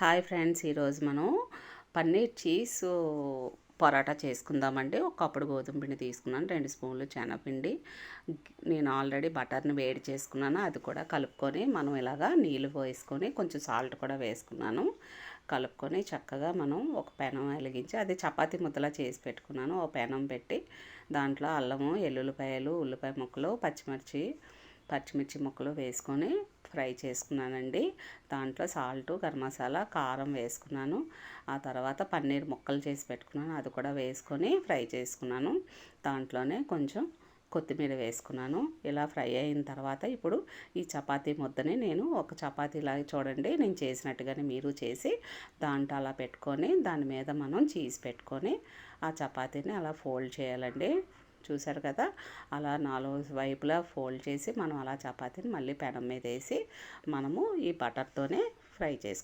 Hi friends, ఈరోజు మనం paneer cheese parotta చేసుకుందామండి. ఒక కప్పుడు గోధుమ పిండి తీసుకున్నాను, 2 స్పూన్లు శనగపిండి. నేను ఆల్రెడీ బటర్ని వేడి చేసుకున్నాను, అది కూడా కలుపుకొని మనం ఇలాగా నీళ్ళు వేసుకొని కొంచెం సాల్ట్ కూడా వేసుకున్నాను. కలుపుకొని చక్కగా మనం ఒక పెనం వెలిగించి, అది చపాతీ ముద్దలా చేసి పెట్టుకున్నాను. ఒక పెనం పెట్టి దాంట్లో అల్లము, ఎల్లుల్లిపాయలు, ఉల్లిపాయ ముక్కలు, పచ్చిమిర్చి ముక్కలు వేసుకొని ఫ్రై చేసుకున్నానండి. దాంట్లో సాల్టు, గరం మసాలా, కారం వేసుకున్నాను. ఆ తర్వాత పన్నీర్ ముక్కలు చేసి పెట్టుకున్నాను, అది కూడా వేసుకొని ఫ్రై చేసుకున్నాను. దాంట్లోనే కొంచెం కొత్తిమీర వేసుకున్నాను. ఇలా ఫ్రై అయిన తర్వాత ఇప్పుడు ఈ చపాతీ ముద్దని నేను ఒక చపాతీలాగా చూడండి, నేను చేసినట్టుగానే మీరు చేసి దాంట్లో అలా పెట్టుకొని దాని మీద మనం చీజ్ పెట్టుకొని ఆ చపాతీని అలా ఫోల్డ్ చేయాలండి. చూసారు కదా, అలా 4 వైపులా ఫోల్డ్ చేసి మనం అలా చపాతీని మళ్ళీ పెనం మీద వేసి మనము ఈ బటర్తోనే ఫ్రై చేసుకుంటాం.